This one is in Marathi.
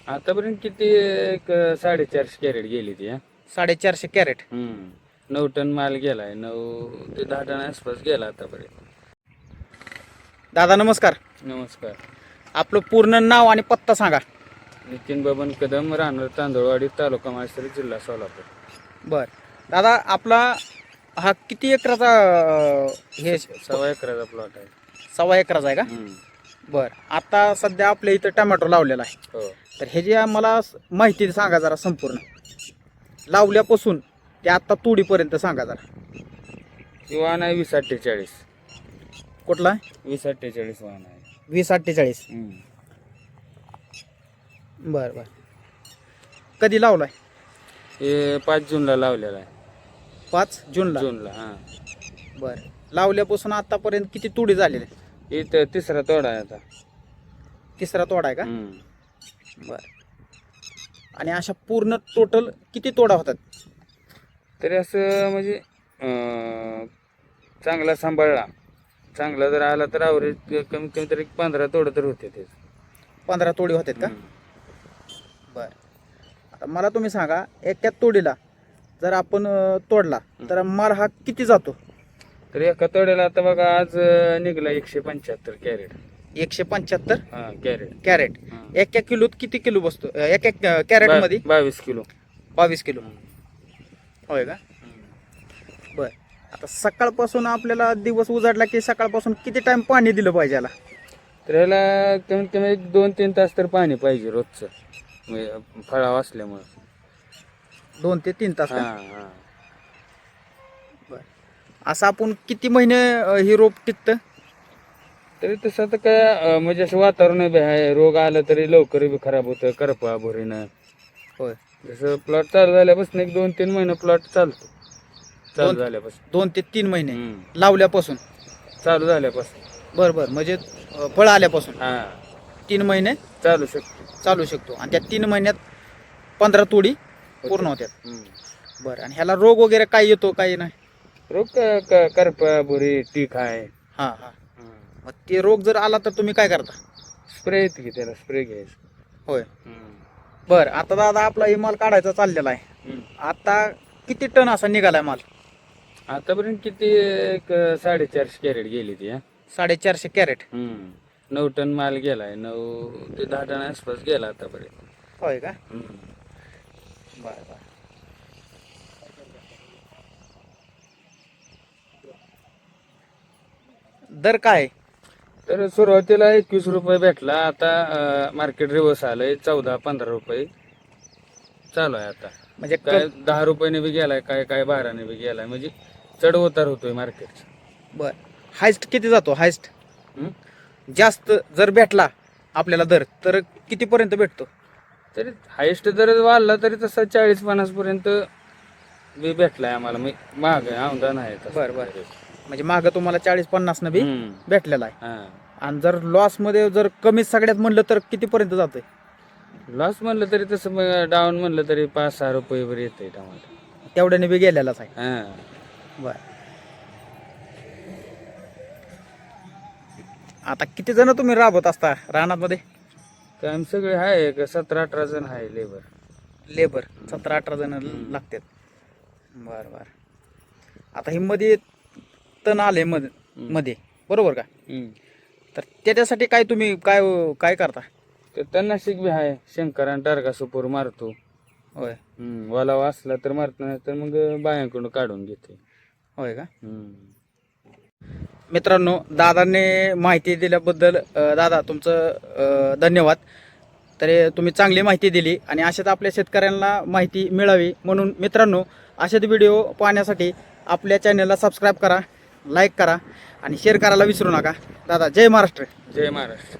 आतापर्यंत किती एक 450 कॅरेट गेली ती. 450 कॅरेट. 9 टन माल गेलाय, 9 ते 10 टन आसपास गेला आतापर्यंत. दादा नमस्कार. नमस्कार. आपलं पूर्ण नाव आणि पत्ता सांगा. नितीन बबन कदम, राहणार तांदूळवाडी, तालुका माळशिरस, जिल्हा सोलापूर. बर दादा, आपला हा किती एकराचा हे 1.25 एकराचा प्लॉट आहे. 1.25 एकराचा आहे का? बर, आता सध्या आपल्या इथं टोमॅटो लावलेला आहे. हो. तर ह्याची मला माहिती सांगा जरा संपूर्ण, लावल्यापासून ते आता तोडीपर्यंत सांगा जरा. ही वाहन आहे 2048. कुठला? 2048 वाहन आहे. 2048. बर बर. कधी लावलाय? हे 5 जूनला लावलेला आहे. 5 जूनला. हां. बर, लावल्यापासून आतापर्यंत किती तोडी झालेले? इथं तिसरा तोडा आहे आता. तिसरा तोडा आहे का? बर. आणि अशा पूर्ण टोटल किती तोडा होतात? तरी असं म्हणजे चांगला सांभाळला, चांगला जर आला तर ॲव्हरेज कमीत कमी तरी 15 तोडं तर होते ते. 15 तोडी होतात का? बर. आता मला तुम्ही सांगा, एका तोडीला जर आपण तोडला तर माल हा किती जातो? तर एका तोड्याला आता बघा आज निघला 175 कॅरेट. 175 कॅरेट. कॅरेट. एका किलोत किती किलो बसतो? एक एक कॅरेट मध्ये 22 किलो. 22 किलो. होय का? बर. आता सकाळपासून आपल्याला दिवस उजाडला की सकाळपासून किती टाइम पाणी दिलं पाहिजे याला? तर ह्याला कमीत कमी 2-3 तास तर पाणी पाहिजे रोजचं, म्हणजे फळाव असल्यामुळं. 2 ते 3 तास का? हां. बर. असं आपण किती महिने ही रोप टिकतं? तरी तसं तर काय म्हणजे असं वातावरण बी आहे, रोग आला तरी लवकर बी खराब होतं, करपा भुरीनं. होय. जसं प्लॉट चालू झाल्यापासून एक 2-3 महिने प्लॉट चालतो. चालू झाल्यापासून 2 ते 3 महिने लावल्यापासून. चालू झाल्यापासून. बर बर, म्हणजे फळ आल्यापासून हां 3 महिने चालू शकतो. चालू शकतो. आणि त्या 3 महिन्यात 15 तोडी पूर्ण होत्यात. बरं. आणि ह्याला रोग वगैरे काय येतो काही नाही? रोग करपा भुरी टीक आहे. हां हां. मग ते रोग जर आला तर तुम्ही काय करता? स्प्रे येते की, त्याला स्प्रे घ्यायचं. होय. बरं. आता दादा आपला ही माल काढायचा चाललेला आहे. आता किती टन असा निघालाय माल? आतापर्यंत किती एक 450 कॅरेट गेली ती. 450 कॅरेट. 9 टन माल गेलाय, 9 ते 10 टन आसपास गेला आतापर्यंत. होय का? बरं बरं. दर काय? तर सुरुवातीला 21 रुपये भेटला, आता मार्केट रिवर्स आलंय, 14-15 रुपये चालू आहे आता. म्हणजे काय 10 रुपयाने बी गेलाय, काय 12ने बी गेलाय, म्हणजे चढ उतार होतोय मार्केटचा. बर. हायस्ट किती जातो? हायस्ट जास्त जर भेटला आपल्याला दर तर कितीपर्यंत भेटतो? तरी हायस्ट जर वाढला तरी तसा 40-50 पर्यंत बी भेटलाय आम्हाला, महाग आहे, अनुदान आहे तसं. बरं बरं. म्हणजे मागं तुम्हाला 40-50 न बी भेटलेला आहे. हां. आणि जर लॉस मध्ये जर कमी सगळ्यात म्हणलं तर कितीपर्यंत जातोय? लॉस म्हणलं तरी तसं, मग डाऊन म्हणलं तरी 5-6 रुपये वर येते टमाटर. तेवढ्याने बी गेलेलाच आहे. हां. बर. आता किती जण तुम्ही राबवत असता रानामध्ये? तर आम्ही सगळे आहे, एक 17-18 जण आहे लेबर. लेबर 17-18 जण लागतात. बर बर. आता ही मध्ये तण आले मध्ये, बरोबर का? तर त्याच्यासाठी काय तुम्ही काय काय करता? तर तणनाशक बी आहे, शंकर आणि टारगा सुपर मारतो. होय. वालावा असला तर मारतो, नाही तर मग बायांकडून काढून घेते. होय का? मित्रांनो, दादांनी माहिती दिल्याबद्दल दादा तुमचं धन्यवाद. तरी तुम्ही चांगली माहिती दिली आणि अशाच आपल्या शेतकऱ्यांना माहिती मिळावी म्हणून मित्रांनो, असेच व्हिडिओ पाहण्यासाठी आपल्या चॅनलला सबस्क्राईब करा, लाईक करा आणि शेअर करायला विसरू नका. दादा जय महाराष्ट्र. जय महाराष्ट्र.